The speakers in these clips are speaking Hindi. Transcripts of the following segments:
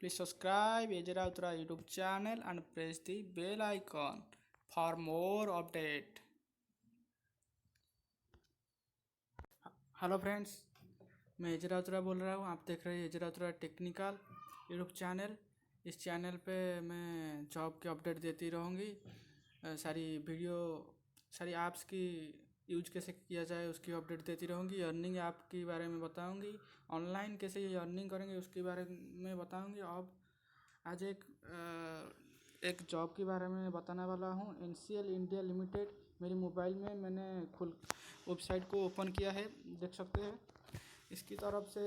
Please subscribe Ejra Uttara YouTube channel and press the bell icon for more update. Hello friends, मैं एजरा उतरा बोल रहा हूँ। आप देख रहे हैं एजरा उतरा टेक्निकल यूट्यूब चैनल। इस चैनल पे मैं जॉब की अपडेट देती रहूँगी। सारी वीडियो, सारी ऐप्स की यूज कैसे किया जाए उसकी अपडेट देती रहूँगी। अर्निंग ऐप के बारे में बताऊँगी, ऑनलाइन कैसे ये अर्निंग करेंगे उसके बारे में बताऊँगी। अब आज एक जॉब के बारे में बताने वाला हूँ। NCL इंडिया लिमिटेड, मेरी मोबाइल में मैंने वेबसाइट को ओपन किया है, देख सकते हैं। इसकी तरफ से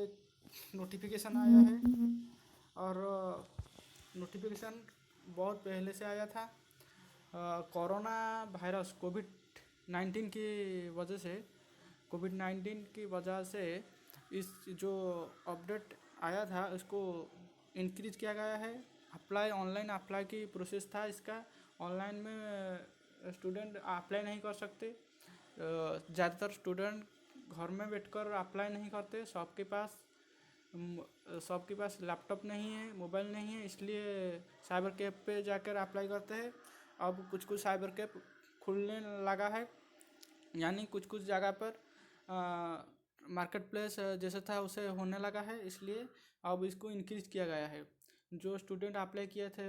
नोटिफिकेशन आया है और नोटिफिकेशन बहुत पहले से आया था। कोरोना वायरस कोविड-19 की वजह से इस जो अपडेट आया था उसको इंक्रीज किया गया है। ऑनलाइन अप्लाई की प्रोसेस था इसका। ऑनलाइन में स्टूडेंट अप्लाई नहीं कर सकते। ज़्यादातर स्टूडेंट घर में बैठकर अप्लाई नहीं करते। सबके पास लैपटॉप नहीं है, मोबाइल नहीं है, इसलिए साइबर कैफ़े पे जाकर अप्लाई करते हैं। अब कुछ साइबर कैफ़े खुलने लगा है, यानी कुछ जगह पर मार्केट प्लेस जैसा था उसे होने लगा है, इसलिए अब इसको इंक्रीज किया गया है। जो स्टूडेंट अप्लाई किए थे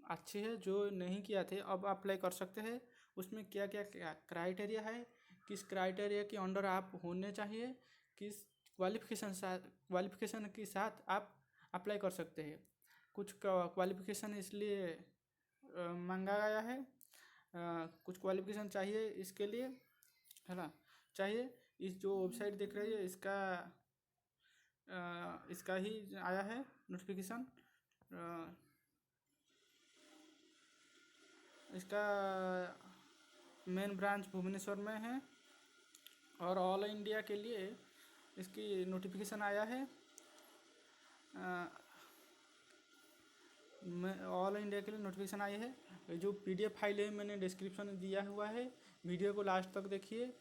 अच्छे है, जो नहीं किया थे अब अप्लाई कर सकते हैं। उसमें क्या क्राइटेरिया है, किस क्राइटेरिया के अंडर आप होने चाहिए, किस क्वालिफिकेशन के साथ आप अप्लाई कर सकते हैं। कुछ क्वालिफिकेशन इसलिए मांगा गया है, कुछ क्वालिफिकेशन चाहिए इसके लिए, है ना, चाहिए। इस जो वेबसाइट देख रही है इसका ही आया है नोटिफिकेशन। इसका मेन ब्रांच भुवनेश्वर में है और ऑल इंडिया के लिए इसकी नोटिफिकेशन आया है। ऑल इंडिया के लिए नोटिफिकेशन आई है। जो PDF फाइल है मैंने डिस्क्रिप्शन में दिया हुआ है, वीडियो को लास्ट तक देखिए।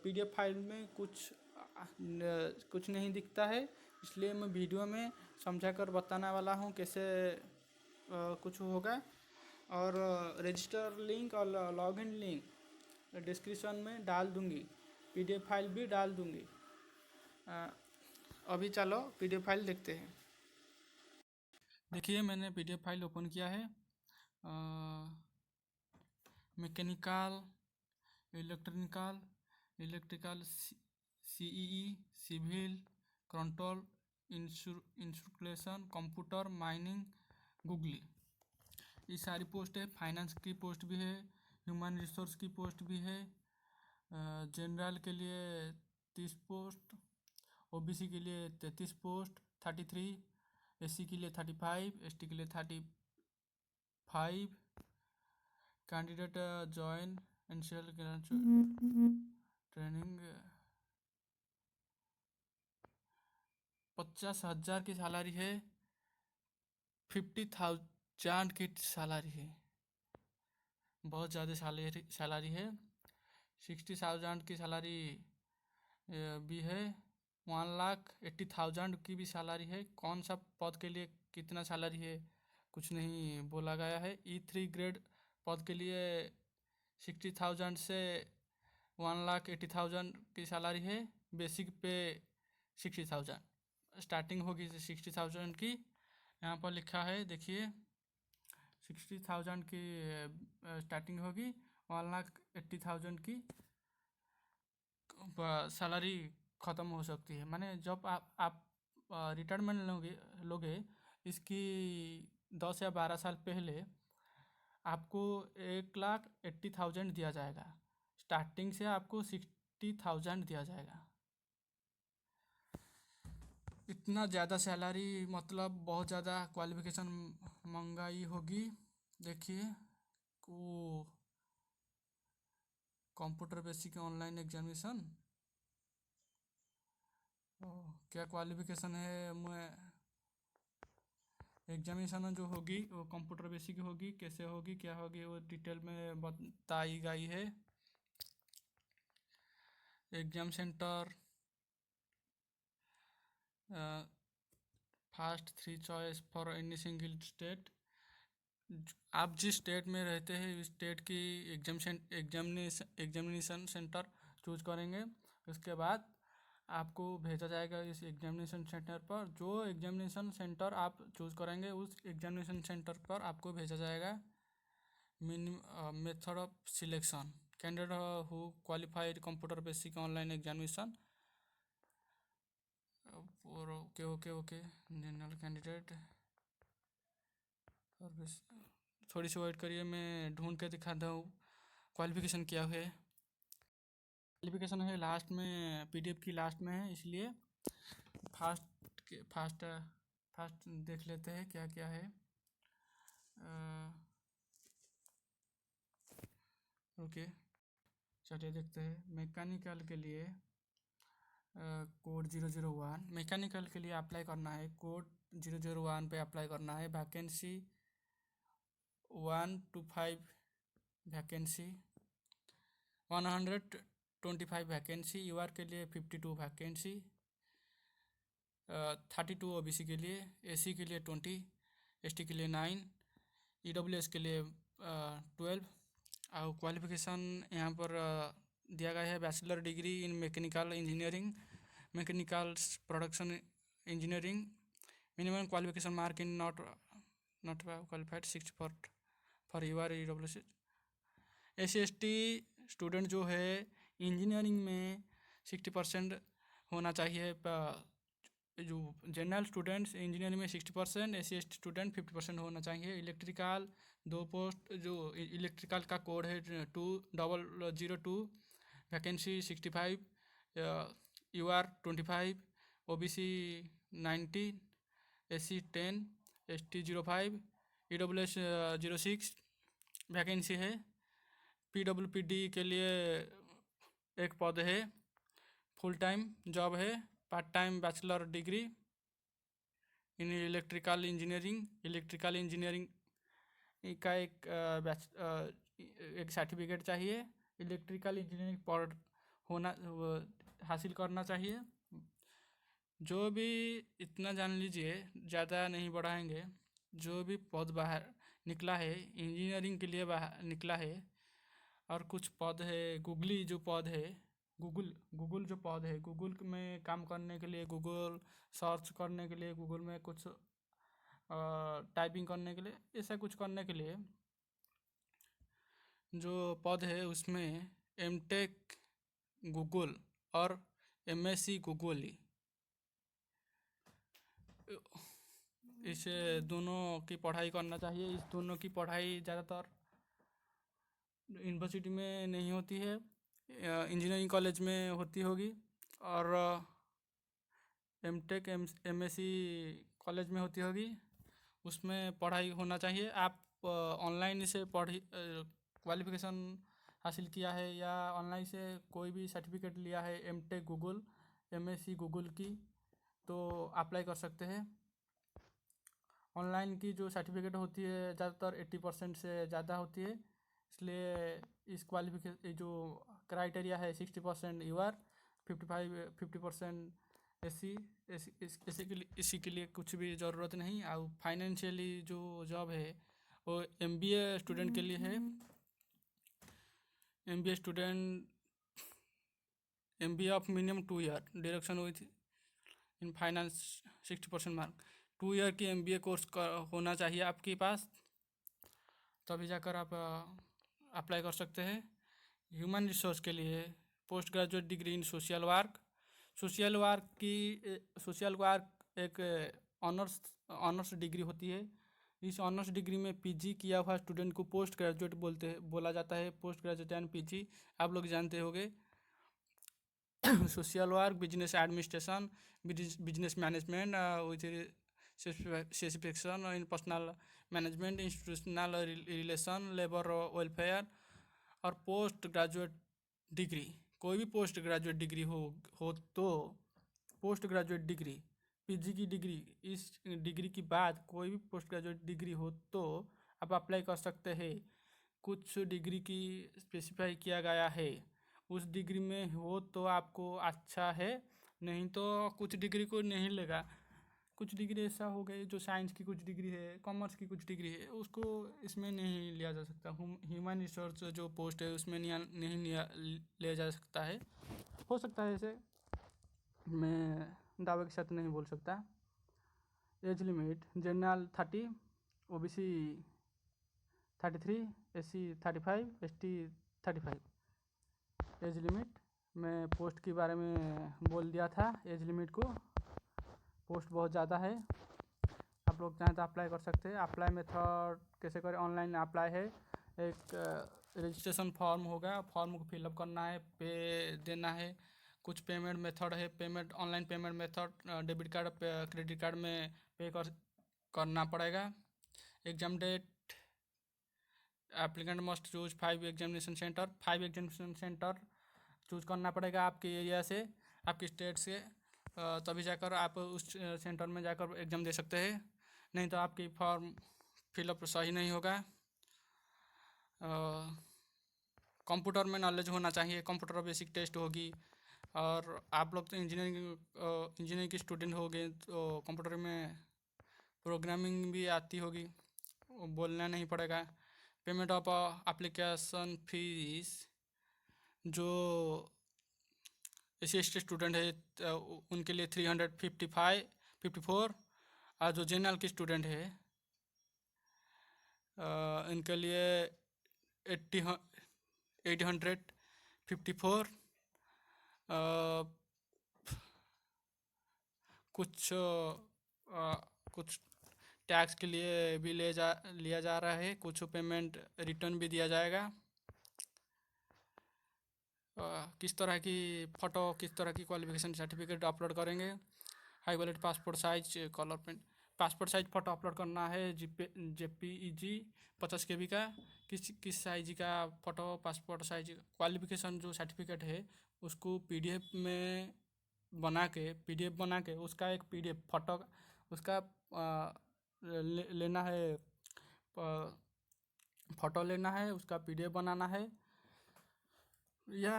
PDF फाइल में कुछ नहीं दिखता है, इसलिए मैं वीडियो में समझा कर बताने वाला हूँ कैसे कुछ होगा। और रजिस्टर लिंक और लॉगिन लिंक डिस्क्रिप्शन में डाल दूँगी, PDF फाइल भी डाल दूँगी। अभी चलो PDF फाइल देखते हैं। देखिए, मैंने PDF फाइल ओपन किया है। Mechanical, electrical, CEE, civil, control, instrumentation, computer, mining, गूगली, ये सारी पोस्ट है। फाइनेंस की पोस्ट भी है, ह्यूमन रिसोर्स की पोस्ट भी है। जनरल के लिए 30 पोस्ट, OBC के लिए 33 पोस्ट, 33, SC के लिए 35, ST के लिए 35। कैंडिडेट ज्वाइन इनिशियल ट्रेनिंग 50,000 की सैलरी है, 50,000 की सैलरी है, बहुत ज़्यादा सैलरी है। 60,000 की सैलरी भी है, 1,80,000 की भी सैलरी है। कौन सा पद के लिए कितना सैलरी है कुछ नहीं बोला गया है। E3 ग्रेड पद के लिए 60,000 से 1,80,000 की सैलरी है। बेसिक पे 60,000 स्टार्टिंग होगी 60,000 की। यहाँ पर लिखा है, देखिए, 60,000 की स्टार्टिंग होगी, 1,80,000 की सैलरी ख़त्म हो सकती है। माने जब आप रिटायरमेंट लोगे इसकी 10 या 12 साल पहले आपको 1,80,000 दिया जाएगा। स्टार्टिंग से आपको 60,000 दिया जाएगा। इतना ज़्यादा सैलरी मतलब बहुत ज़्यादा क्वालिफिकेशन महंगाई होगी। देखिए, को कंप्यूटर बेसिक ऑनलाइन एग्जामिनेशन, क्या क्वालिफिकेशन है। मैं एग्जामिनेशन जो होगी वो कंप्यूटर बेसिक होगी, कैसे होगी क्या होगी वो डिटेल में बताई गई है। Exam centre first 3 choice for any single state. आप जिस स्टेट में रहते हैं उस स्टेट की एग्जामिनेशन सेंटर चूज करेंगे। उसके बाद आपको भेजा जाएगा इस एग्जामिनेशन सेंटर पर। जो एग्जामिनेशन सेंटर आप चूज करेंगे उस एग्जामिनेशन सेंटर पर आपको भेजा जाएगा। Method of selection candidate who qualified computer basic online examination. Okay okay okay general candidate और थोड़ी सी वेट करिए, मैं ढूंढ के दिखाता हूँ क्वालिफिकेशन क्या है। क्वालिफिकेशन है लास्ट में, पीडीएफ की लास्ट में है, इसलिए फास्ट देख लेते हैं क्या क्या है। ओके चलिए देखते हैं। मैकेनिकल के लिए कोड 001 मैकेनिकल के लिए अप्लाई करना है। कोड 001 पे अप्लाई करना है। Vacancy 1 to 5 vacancy, 125 vacancy. UR के लिए 52 वैकेंसी, 32 ओबीसी के लिए, एसी के लिए 20, एसटी के लिए 9, ईडब्ल्यूएस के लिए 12। और क्वालिफिकेशन यहाँ पर दिया गया है bachelor degree in mechanical engineering, mechanical production engineering. Minimum qualification mark in not qualified 6 for UR EWS. SC ST student जो है इंजीनियरिंग में 60% होना चाहिए। जो जनरल स्टूडेंट्स इंजीनियरिंग में 60%, एससी/एसटी स्टूडेंट 50% होना चाहिए। इलेक्ट्रिकल 2 पोस्ट, जो इलेक्ट्रिकल का कोड है 2002, vacancy 65, UR 25, OBC 90, SC 10, ST 05, EWS 06 vacancy है। पीडब्ल्यूपीडी के लिए एक पद है। फुल टाइम जॉब है। Part time bachelor degree in electrical engineering का एक सर्टिफिकेट चाहिए। इलेक्ट्रिकल इंजीनियरिंग पर होना हासिल करना चाहिए। जो भी इतना जान लीजिए, ज़्यादा नहीं बढ़ाएंगे। जो भी पद बाहर निकला है इंजीनियरिंग के लिए बाहर निकला है। और कुछ पद है गूगली जो पद है, गूगल जो पद है, गूगल में काम करने के लिए, गूगल सर्च करने के लिए, गूगल में कुछ टाइपिंग करने के लिए, ऐसा कुछ करने के लिए जो पद है उसमें एमटेक गूगल और एमएससी गूगल, इसे दोनों की पढ़ाई करना चाहिए। इस दोनों की पढ़ाई ज़्यादातर यूनिवर्सिटी में नहीं होती है, इंजीनियरिंग कॉलेज में होती होगी। और एमटेक एमएससी कॉलेज में होती होगी, उसमें पढ़ाई होना चाहिए। आप ऑनलाइन से क्वालिफिकेशन हासिल किया है या ऑनलाइन से कोई भी सर्टिफिकेट लिया है एमटेक गूगल, एमएससी गूगल की, तो अप्लाई कर सकते हैं। ऑनलाइन की जो सर्टिफिकेट होती है ज़्यादातर 80% से ज़्यादा होती है, इसलिए इस क्वालिफिकेशन जो क्राइटेरिया है 60% यूआर, 50% एससी, इसी के लिए कुछ भी ज़रूरत नहीं। और फाइनेंशियली जो जॉब है वो एमबीए स्टूडेंट के लिए है। MBA student, MBA of minimum 2 year direction हुई थी इन फाइनेंस 60% मार्क। 2 ईयर की एमबीए कोर्स होना चाहिए आपके पास, तभी जाकर आप अप्लाई कर सकते हैं। ह्यूमन रिसोर्स के लिए post graduate degree in social work. Social work एक ऑनर्स डिग्री होती है। इस ऑनर्स डिग्री में पीजी किया हुआ स्टूडेंट को पोस्ट ग्रेजुएट बोला जाता है। पोस्ट ग्रेजुएट एंड पीजी आप लोग जानते होंगे। Social work, business administration, business management with specification in personal management, institutional relation, labour welfare. और पोस्ट ग्रेजुएट डिग्री, कोई भी पोस्ट ग्रेजुएट डिग्री हो तो पोस्ट ग्रेजुएट डिग्री, पीजी की डिग्री, इस डिग्री की बाद कोई भी पोस्ट ग्रेजुएट डिग्री हो तो आप अप्लाई कर सकते हैं। कुछ डिग्री की स्पेसिफाई किया गया है, उस डिग्री में हो तो आपको अच्छा है, नहीं तो कुछ डिग्री को नहीं लेगा। कुछ डिग्री ऐसा हो गई जो साइंस की कुछ डिग्री है, कॉमर्स की कुछ डिग्री है, उसको इसमें नहीं लिया जा सकता। ह्यूमन रिसोर्स जो पोस्ट है उसमें नहीं लिया जा सकता है। हो सकता है ऐसे, मैं दावे के साथ नहीं बोल सकता। Age limit general 30, OBC 33, SC 35, ST 35। Age limit मैं पोस्ट के बारे में बोल दिया था। एज लिमिट को पोस्ट बहुत ज़्यादा है, आप लोग चाहें तो अप्लाई कर सकते हैं। अप्लाई मेथड कैसे करें? ऑनलाइन अप्लाई है, एक रजिस्ट्रेशन फॉर्म होगा, फॉर्म को फिलअप करना है, पे देना है। कुछ पेमेंट मेथड है, payment online payment method debit card credit card में पे करना पड़ेगा। Exam date applicant must choose 5 examination centre. 5 examination centre choose करना पड़ेगा आपके एरिया से, आपके स्टेट से, तभी जाकर आप उस सेंटर में जाकर एग्ज़ाम दे सकते हैं। नहीं तो आपकी फॉर्म फिलअप सही नहीं होगा। कंप्यूटर में नॉलेज होना चाहिए, कंप्यूटर बेसिक टेस्ट होगी। और आप लोग तो इंजीनियरिंग की स्टूडेंट हो गए, तो कंप्यूटर में प्रोग्रामिंग भी आती होगी, बोलना नहीं पड़ेगा। पेमेंट ऑफ एप्लीकेशन फीस जो एस सी स्टूडेंट है उनके लिए 354। और जो जनरल के स्टूडेंट है इनके लिए 854। कुछ कुछ टैक्स के लिए भी लिया जा रहा है, कुछ पेमेंट रिटर्न भी दिया जाएगा। किस तरह की फ़ोटो, किस तरह की क्वालिफिकेशन सर्टिफिकेट अपलोड करेंगे? High quality passport size colour print, passport size photo upload करना है। JPEG 50 KB का। किस साइज का फ़ोटो पासपोर्ट साइज? क्वालिफिकेशन जो सर्टिफिकेट है उसको PDF बना के उसका एक PDF फ़ोटो उसका लेना है, फ़ोटो लेना है, उसका PDF बनाना है, या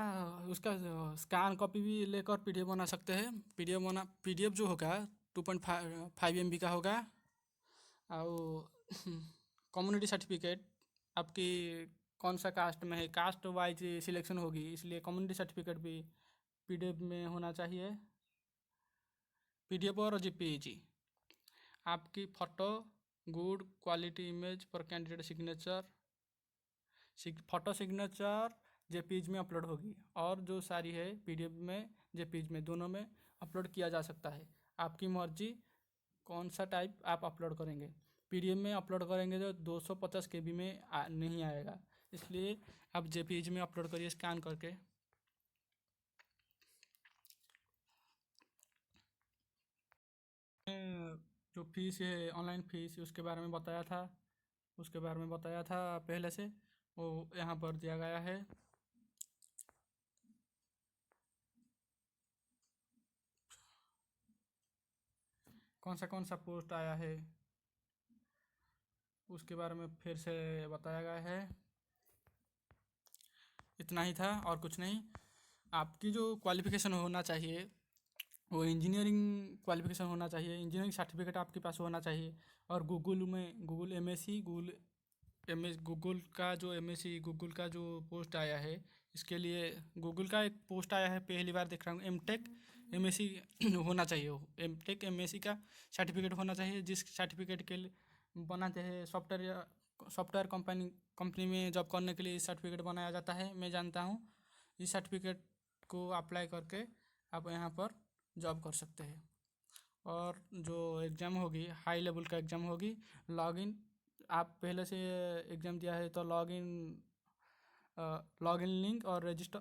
उसका स्कैन कॉपी भी लेकर PDF बना सकते हैं। PDF जो होगा 2.5 MB का होगा। और कम्युनिटी सर्टिफिकेट आपकी कौन सा कास्ट में है, कास्ट वाइज सिलेक्शन होगी, इसलिए कम्युनिटी सर्टिफिकेट भी PDF में होना चाहिए। PDF और JPEG। आपकी फ़ोटो गुड क्वालिटी इमेज पर candidate signature, photo signature JPEG में अपलोड होगी, और जो सारी है PDF में, JPEG में, दोनों में अपलोड किया जा सकता है। आपकी मर्जी कौन सा टाइप आप अपलोड करेंगे। PDF में अपलोड करेंगे तो 250 KB में नहीं आएगा, इसलिए आप JPEG में अपलोड करिए स्कैन करके। जो फीस है, ऑनलाइन फीस, उसके बारे में बताया था पहले से, वो यहाँ पर दिया गया है। कौन सा पोस्ट आया है उसके बारे में फिर से बताया गया है। इतना ही था और कुछ नहीं। आपकी जो क्वालिफ़िकेशन होना चाहिए वो इंजीनियरिंग क्वालिफ़िकेशन होना चाहिए, इंजीनियरिंग सर्टिफिकेट आपके पास होना चाहिए। और गूगल MSc, गूगल का जो पोस्ट आया है, इसके लिए गूगल का एक पोस्ट आया है, पहली बार देख रहा हूँ। MTech MSc होना चाहिए, MTech MSc का सर्टिफिकेट होना चाहिए। जिस सर्टिफिकेट के लिए बनाते हैं सॉफ्टवेयर कंपनी में जॉब करने के लिए इस सर्टिफिकेट बनाया जाता है, मैं जानता हूँ। इस सर्टिफिकेट को अप्लाई करके आप यहाँ पर जॉब कर सकते हैं। और जो एग्ज़ाम होगी, हाई लेवल का एग्ज़ाम होगी। लॉगिन, आप पहले से एग्ज़ाम दिया है तो लॉगिन लिंक, और रजिस्टर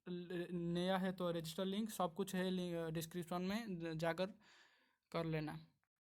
नया है तो रजिस्टर लिंक, सब कुछ है डिस्क्रिप्शन में, जाकर कर लेना।